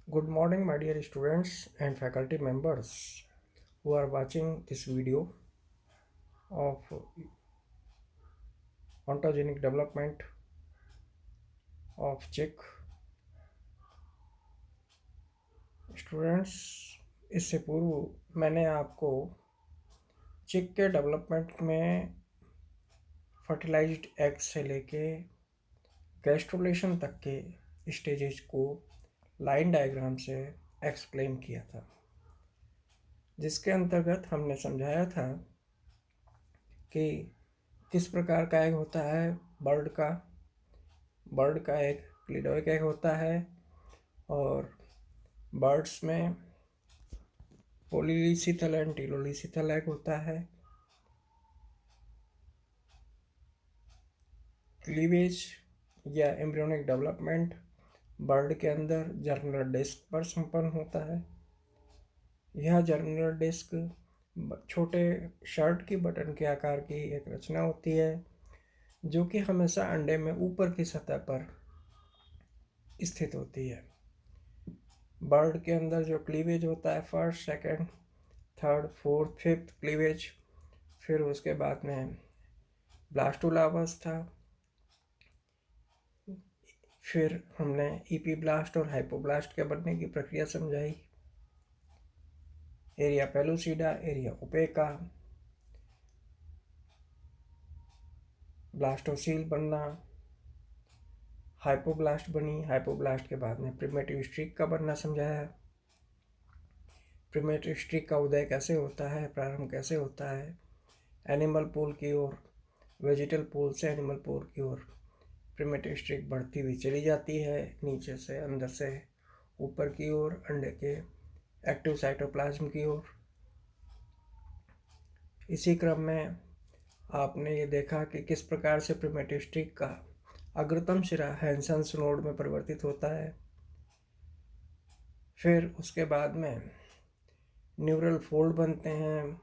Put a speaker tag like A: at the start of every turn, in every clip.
A: Good morning, my dear students and faculty members who are watching this video of ontogenic development of chick. Students, इससे पूर्व मैंने आपको चिक के development में फर्टिलाइज्ड एग से लेके गैस्ट्रुलेशन तक के स्टेजेस को लाइन डायग्राम से एक्सप्लेन किया था, जिसके अंतर्गत हमने समझाया था कि किस प्रकार का एग होता है। बर्ड का एग क्लिडोइक एग होता है और बर्ड्स में पोलीलिसिथल एंड टीलोलिसिथल एग होता है। क्लीवेज या एम्ब्रियोनिक डेवलपमेंट बर्ड के अंदर जर्मिनल डिस्क पर संपन्न होता है। यह जर्मिनल डिस्क छोटे शर्ट की बटन के आकार की एक रचना होती है, जो कि हमेशा अंडे में ऊपर की सतह पर स्थित होती है। बर्ड के अंदर जो क्लीवेज होता है, first, second, third, fourth, fifth cleavage, फिर उसके बाद में ब्लास्टुला अवस्था, फिर हमने ईपी ब्लास्ट और हाइपोब्लास्ट के बनने की प्रक्रिया समझाई। एरिया पेलुसिडा, एरिया ओपेका, ब्लास्टोसील बनना, हाइपोब्लास्ट बनी। हाइपोब्लास्ट के बाद में प्रिमेटिव स्ट्रिक का बनना समझाया। प्रिमेटिव स्ट्रिक का उदय कैसे होता है, प्रारंभ कैसे होता है, एनिमल पूल की ओर, वेजिटल पूल से एनिमल पूल की ओर प्रिमेटिव स्ट्रिक बढ़ती हुई चली जाती है, नीचे से अंदर से ऊपर की ओर अंडे के एक्टिव साइटोप्लाज्म की ओर। इसी क्रम में आपने ये देखा कि किस प्रकार से प्रिमेटिव स्ट्रिक का अग्रतम सिरा हैंसन्स नोड में परिवर्तित होता है। फिर उसके बाद में न्यूरल फोल्ड बनते हैं,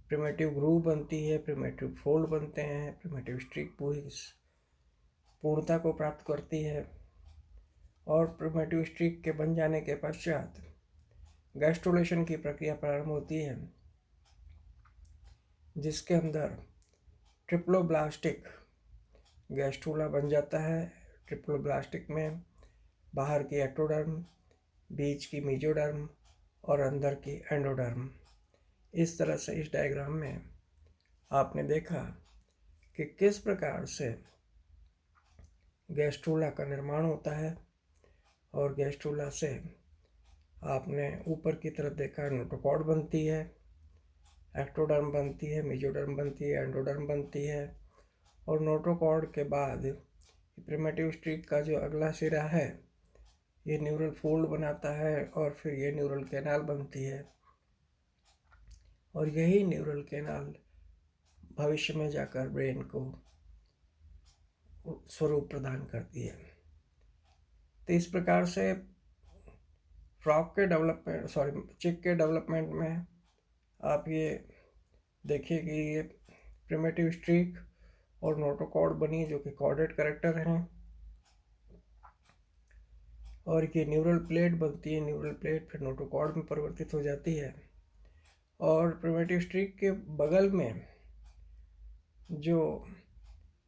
A: प्रिमेटिव ग्रूव बनती है, प्रिमेटिव फोल्ड बनते हैं, प्रिमेटिव स्ट्रिक पूर्णता को प्राप्त करती है और प्रिमेटिव स्ट्रिक के बन जाने के पश्चात गैस्ट्रुलेशन की प्रक्रिया प्रारंभ होती है, जिसके अंदर ट्रिप्लोब्लास्टिक गैस्ट्रुला बन जाता है। ट्रिप्लोब्लास्टिक में बाहर की एक्टोडर्म, बीच की मेजोडर्म और अंदर की एंडोडर्म। इस तरह से इस डायग्राम में आपने देखा कि किस प्रकार से गैस्ट्रुला का निर्माण होता है और गैस्ट्रुला से आपने ऊपर की तरफ देखा नोटोकॉर्ड बनती है, एक्टोडर्म बनती है, मेजोडर्म बनती है, एंडोडर्म बनती है और नोटोकॉर्ड के बाद प्रिमेटिव स्ट्रिक का जो अगला सिरा है ये न्यूरल फोल्ड बनाता है और फिर ये न्यूरल कैनाल बनती है और यही न्यूरल कैनाल भविष्य में जाकर ब्रेन को स्वरूप प्रदान करती है। तो इस प्रकार से चिक के डेवलपमेंट में आप ये देखिए कि ये प्रिमेटिव स्ट्रिक और नोटोकॉर्ड बनी, जो कि कॉर्डेड कैरेक्टर हैं, और ये न्यूरल प्लेट बनती है। न्यूरल प्लेट फिर नोटोकॉर्ड में परिवर्तित हो जाती है और प्रिमेटिव स्ट्रिक के बगल में जो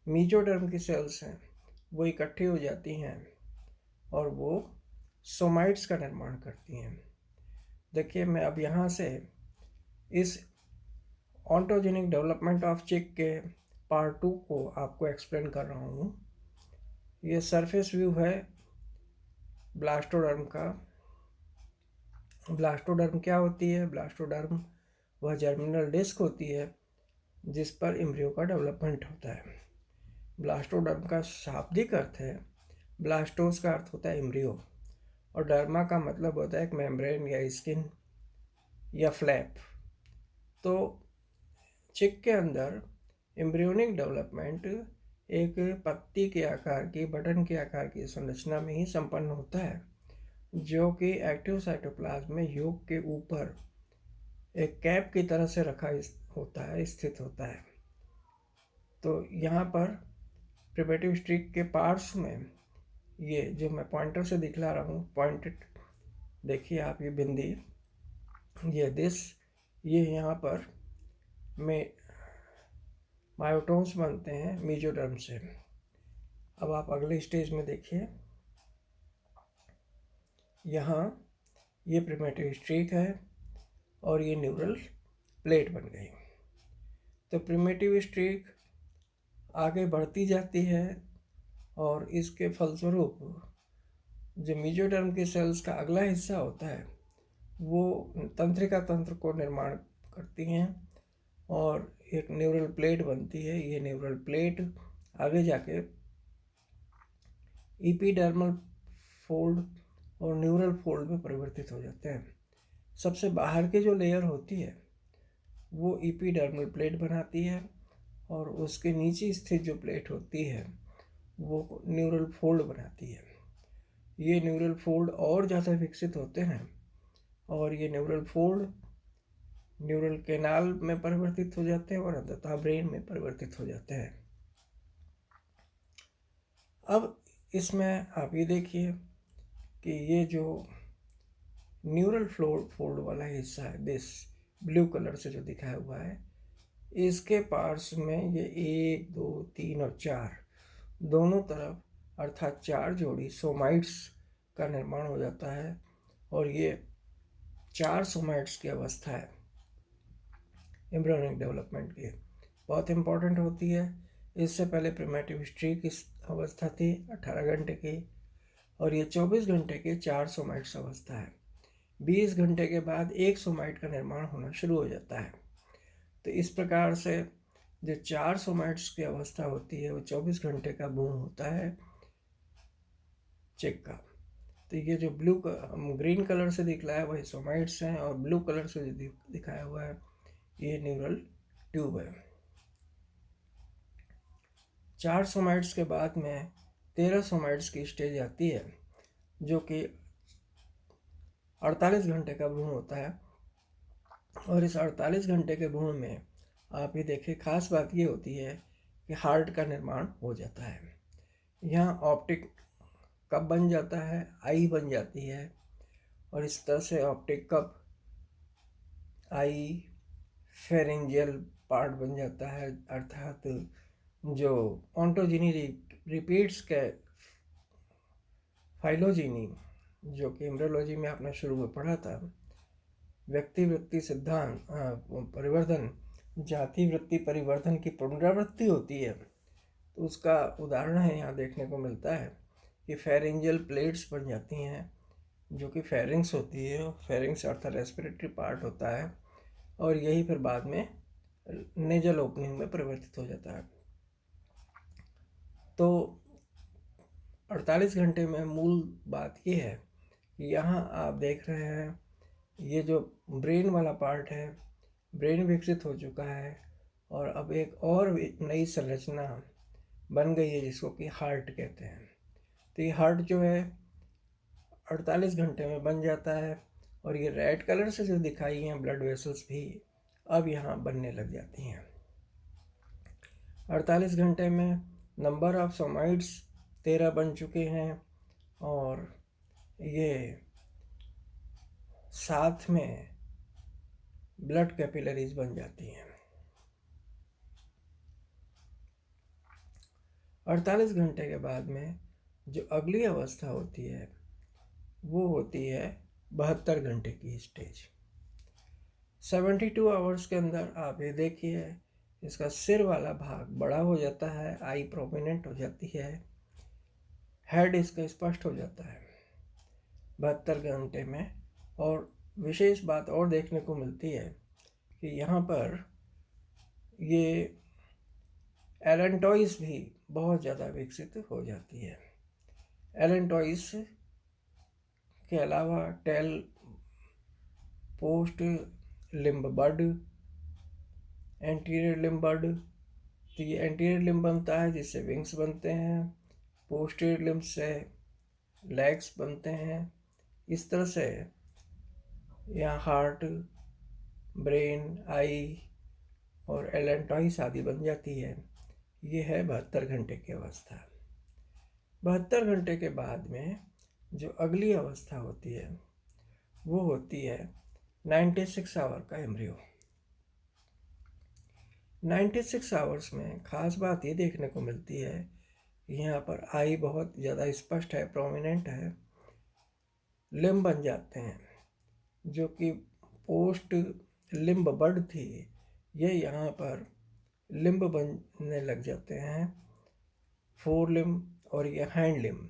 A: मीजोडर्म की सेल्स हैं वो इकट्ठी हो जाती हैं और वो सोमाइट्स का निर्माण करती हैं। देखिए, मैं अब यहाँ से इस ऑन्टोजेनिक डेवलपमेंट ऑफ चिक के पार्ट 2 को आपको एक्सप्लेन कर रहा हूँ। ये सरफेस व्यू है ब्लास्टोडर्म का। ब्लास्टोडर्म क्या होती है? ब्लास्टोडर्म वह जर्मिनल डिस्क होती है जिस पर एम्ब्रियो का डेवलपमेंट होता है। ब्लास्टोडर्म का शाब्दिक अर्थ है, ब्लास्टोस का अर्थ होता है एम्ब्रियो और डर्मा का मतलब होता है एक मेम्ब्रेन या स्किन या फ्लैप। तो चिक के अंदर एम्ब्रियोनिक डेवलपमेंट एक पत्ती के आकार की, बटन के आकार की संरचना में ही संपन्न होता है, जो कि एक्टिव साइटोप्लाज्म में योग के ऊपर एक कैप की तरह से रखा होता है, स्थित होता है। तो यहाँ पर प्रिमेटिव स्ट्रिक के पार्श्व में ये जो मैं पॉइंटर से दिखला रहा हूँ, पॉइंटेड, देखिए आप ये बिंदी, ये दिस, ये यहाँ पर में मायोटोन्स बनते हैं मेसोडर्म से। अब आप अगले स्टेज में देखिए, यहाँ ये प्रिमिटिव स्ट्रीक है और ये न्यूरल प्लेट बन गई। तो प्रिमिटिव स्ट्रीक आगे बढ़ती जाती है और इसके फलस्वरूप जो मेसोडर्म के सेल्स का अगला हिस्सा होता है वो तंत्रिका तंत्र को निर्माण करती हैं और एक न्यूरल प्लेट बनती है। ये न्यूरल प्लेट आगे जाके एपिडर्मल फोल्ड और न्यूरल फोल्ड में परिवर्तित हो जाते हैं। सबसे बाहर की जो लेयर होती है वो एपिडर्मल प्लेट बनाती है और उसके नीचे स्थित जो प्लेट होती है वो न्यूरल फोल्ड बनाती है। ये न्यूरल फोल्ड और ज़्यादा विकसित होते हैं और ये न्यूरल फोल्ड न्यूरल कैनाल में परिवर्तित हो जाते हैं और अंततः ब्रेन में परिवर्तित हो जाते हैं। अब इसमें आप ये देखिए कि ये जो न्यूरल फोल्ड वाला हिस्सा है, दिस ब्लू कलर से जो दिखाया हुआ है, इसके पार्ट्स में ये 1, 2, 3 और 4 दोनों तरफ अर्थात 4 जोड़ी सोमाइट्स का निर्माण हो जाता है और ये 4 सोमाइट्स की अवस्था है एम्ब्रियोनिक डेवलपमेंट की, बहुत इंपॉर्टेंट होती है। इससे पहले प्रिमिटिव स्ट्रीक की अवस्था थी 18 घंटे की और ये 24 घंटे के 4 सोमाइट्स अवस्था है। 20 घंटे के बाद 1 सोमाइट का निर्माण होना शुरू हो जाता है। तो इस प्रकार से जो 4 सोमाइट्स की अवस्था होती है वो 24 घंटे का भ्रूण होता है चेक का। तो ये जो ग्रीन कलर से दिखलाया है वही सोमाइट्स हैं और ब्लू कलर से जो दिखाया हुआ है ये न्यूरल ट्यूब है। 4 सोमाइट्स के बाद में 13 सोमाइट्स की स्टेज आती है जो कि 48 घंटे का भ्रूण होता है और इस 48 घंटे के भ्रूण में आप ये देखिए, खास बात ये होती है कि हार्ट का निर्माण हो जाता है। यहाँ ऑप्टिक कप बन जाता है, आई बन जाती है और इस तरह से ऑप्टिक कप, आई, फेरिंजियल पार्ट बन जाता है, अर्थात जो ऑन्टोजिनी रिपीट्स के फाइलोजिनी, जो कि एम्ब्रियोलॉजी में आपने शुरू में पढ़ा था, व्यक्ति वृत्ति सिद्धांत परिवर्धन, जाति वृत्ति परिवर्धन की पुनरावृत्ति होती है, तो उसका उदाहरण है यहाँ देखने को मिलता है कि फेरिंजियल प्लेट्स बन जाती हैं जो कि फेरिंग्स होती है। फेरिंग्स अर्थात रेस्पिरेटरी पार्ट होता है और यही फिर बाद में नेजल ओपनिंग में परिवर्तित हो जाता है। तो 48 घंटे में मूल बात ये है कि यहाँ आप देख रहे हैं ये जो ब्रेन वाला पार्ट है, ब्रेन विकसित हो चुका है और अब एक और नई संरचना बन गई है जिसको कि हार्ट कहते हैं। तो ये हार्ट जो है 48 घंटे में बन जाता है और ये रेड कलर से जो दिखाई हैं ब्लड वेसल्स भी अब यहाँ बनने लग जाती हैं। 48 घंटे में नंबर ऑफ सोमाइट्स 13 बन चुके हैं और ये साथ में ब्लड कैपिलरीज बन जाती हैं। 48 घंटे के बाद में जो अगली अवस्था होती है वो होती है 72 घंटे की स्टेज। 72 आवर्स के अंदर आप ये देखिए इसका सिर वाला भाग बड़ा हो जाता है, आई प्रोमिनेंट हो जाती है, हेड इसका स्पष्ट हो जाता है 72 घंटे में। और विशेष बात और देखने को मिलती है कि यहाँ पर ये एलेंटॉइस भी बहुत ज़्यादा विकसित हो जाती है। एलेंटॉइस के अलावा टेल, पोस्ट लिम्ब बड, एंटीरियर लिम्ब बड, तो ये एंटीरियर लिम्ब बनता है जिससे विंग्स बनते हैं, पोस्टीरियर लिम्ब से लेग्स बनते हैं। इस तरह से यहाँ हार्ट, ब्रेन, आई और एलेंटॉइस आदि बन जाती है। ये है 72 घंटे की अवस्था। 72 घंटे के बाद में जो अगली अवस्था होती है वो होती है 96 आवर का एम्ब्रियो। 96 आवर्स में ख़ास बात ये देखने को मिलती है, यहाँ पर आई बहुत ज़्यादा स्पष्ट है, प्रोमिनेंट है, लिम्ब बन जाते हैं, जो कि पोस्ट लिम्ब बड थी, ये यहाँ पर लिम्ब बनने लग जाते हैं, फोर लिम्ब और ये हैंड लिम्ब।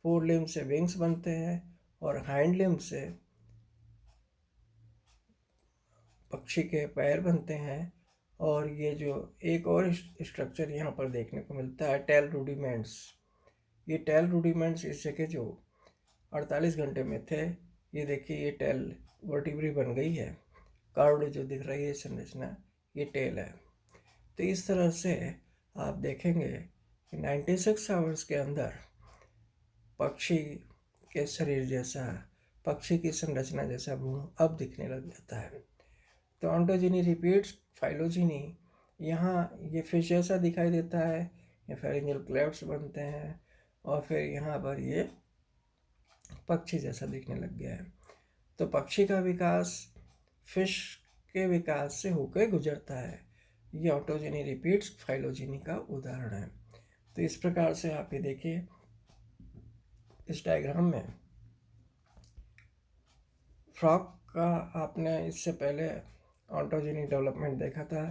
A: फोर लिम्ब से विंग्स बनते हैं और हैंड लिम्ब से पक्षी के पैर बनते हैं। और ये जो एक और स्ट्रक्चर यहाँ पर देखने को मिलता है, टेल रूडिमेंट्स। ये टेल रूडिमेंट्स इस जगह जो 48 घंटे में थे, ये देखिए ये टेल वर्टिब्री बन गई है, कार्ड जो दिख रही है संरचना, ये टेल है। तो इस तरह से आप देखेंगे कि 96 आवर्स के अंदर पक्षी के शरीर जैसा, पक्षी की संरचना जैसा भ्रूण अब दिखने लग जाता है। तो ऑन्टोजिनी रिपीट्स, फाइलोजिनी, यहाँ ये फिश जैसा दिखाई देता है, ये फेरिंजियल क्लेफ्ट्स बनते हैं और फिर यहाँ पर ये पक्षी जैसा दिखने लग गया है। तो पक्षी का विकास फिश के विकास से होकर गुजरता है। ये ऑटोजिनी रिपीट्स फाइलोजिनी का उदाहरण है। तो इस प्रकार से आप ये देखिए इस डायग्राम में फ्रॉग का आपने इससे पहले ऑटोजेनिक डेवलपमेंट देखा था।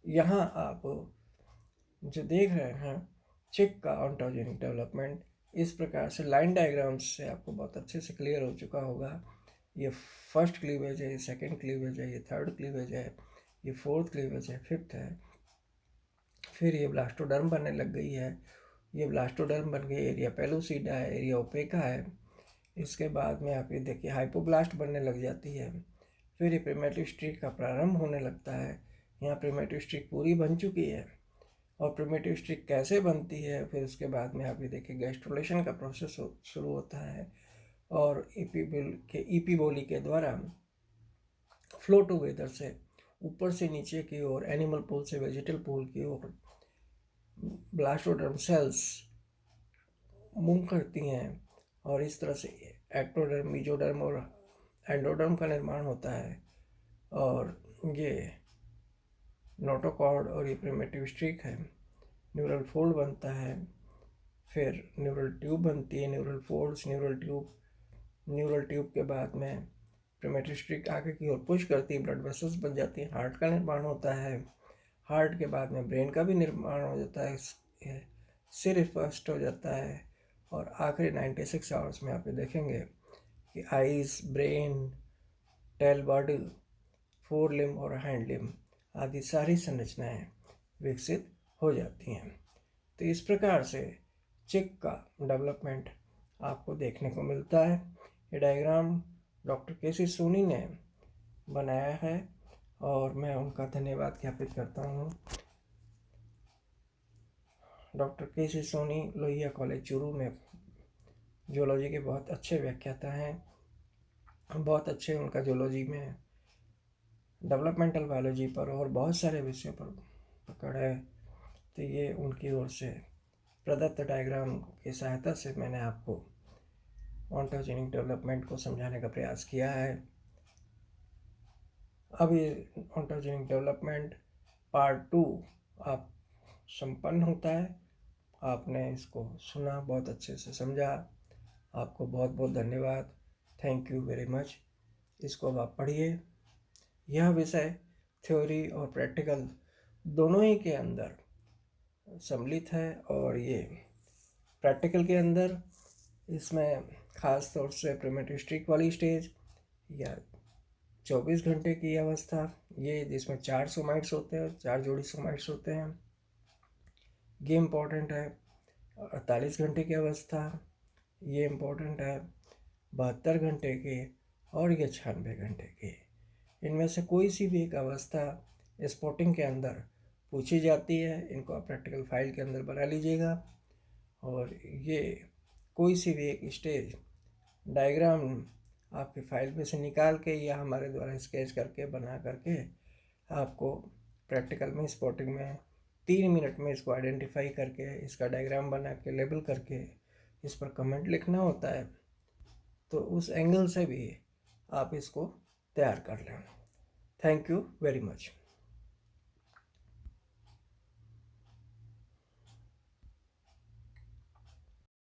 A: यहाँ आप जो देख रहे हैं चिक का ऑटोजेनिक डेवलपमेंट, इस प्रकार से लाइन डायग्राम्स से आपको बहुत अच्छे से क्लियर हो चुका होगा। ये फर्स्ट क्लीवेज है, ये सेकेंड क्लीवेज है, ये थर्ड क्लीवेज है, ये फोर्थ क्लीवेज है, फिफ्थ है। फिर ये ब्लास्टोडर्म बनने लग गई है। ये ब्लास्टोडर्म बन गई, एरिया पेलुसिडा है, एरिया ओपेका है। इसके बाद में आप ये देखिए हाइपोब्लास्ट बनने लग जाती है। फिर ये प्रिमेटिव स्ट्रिक का प्रारंभ होने लगता है। यहाँ प्रिमेटिव स्ट्रिक पूरी बन चुकी है। और प्रिमेटिव स्ट्रिक कैसे बनती है, फिर उसके बाद में आप ये देखिए गैस्ट्रुलेशन का प्रोसेस शुरू होता है और ईपीबोली के द्वारा फ्लो टुगेदर से ऊपर से नीचे की ओर, एनिमल पूल से वेजिटल पूल की ओर ब्लास्टोडर्म सेल्स मूव करती हैं और इस तरह से एक्टोडर्म, मीजोडर्म और एंडोडर्म का निर्माण होता है। और ये नोटोकॉर्ड और ये प्रिमेटिव स्ट्रिक है। न्यूरल फोल्ड बनता है, फिर न्यूरल ट्यूब बनती है, न्यूरल फोल्ड्स, न्यूरल ट्यूब के बाद में प्रिमेटिव स्ट्रिक आगे की ओर पुश करती है, ब्लड वेसल्स बन जाती है, हार्ट का निर्माण होता है। हार्ट के बाद में ब्रेन का भी निर्माण हो जाता है, सिर फर्स्ट हो जाता है। और आखिरी 96 आवर्स में आप ये देखेंगे कि eyes, brain, tail body, four limb और हैंड लिम्ब आदि सारी संरचनाएं विकसित हो जाती हैं। तो इस प्रकार से चिक का डेवलपमेंट आपको देखने को मिलता है। ये डायग्राम डॉक्टर के.सी. सोनी ने बनाया है और मैं उनका धन्यवाद ज्ञापित करता हूँ। Doctor K C. Soni Lohia college Churu में जूलॉजी के बहुत अच्छे व्याख्याता हैं। बहुत अच्छे उनका जूलॉजी में डेवलपमेंटल बायोलॉजी पर और बहुत सारे विषयों पर पकड़ है। तो ये उनकी ओर से प्रदत्त डायग्राम की सहायता से मैंने आपको ऑन्टोजेनिक डेवलपमेंट को समझाने का प्रयास किया है। अब ये ऑन्टोजेनिक डेवलपमेंट पार्ट 2 आप संपन्न होता है। आपने इसको सुना, बहुत अच्छे से समझा, आपको बहुत बहुत धन्यवाद। Thank you very much. इसको अब आप पढ़िए। यह विषय थ्योरी और प्रैक्टिकल दोनों ही के अंदर सम्मिलित है और ये प्रैक्टिकल के अंदर इसमें ख़ास तौर से प्रिमेटिव स्ट्रिक वाली स्टेज या 24 घंटे की अवस्था, ये जिसमें 4 सोमाइट्स होते हैं, 4 जोड़ी सोमाइट्स होते हैं, ये इम्पोर्टेंट है। 48 घंटे की अवस्था, ये इम्पोर्टेंट है। 72 घंटे की और ये 96 घंटे की। इनमें से कोई सी भी एक अवस्था स्पॉटिंग के अंदर पूछी जाती है। इनको आप प्रैक्टिकल फाइल के अंदर बना लीजिएगा और ये कोई सी भी एक स्टेज डायग्राम आपकी फाइल में से निकाल के या हमारे द्वारा स्केच करके बना करके आपको प्रैक्टिकल में, स्पॉटिंग में 3 मिनट में इसको आइडेंटिफाई करके, इसका डायग्राम बना के, लेबल करके इस पर कमेंट लिखना होता है। तो उस एंगल से भी आप इसको तैयार कर लें। Thank you very much.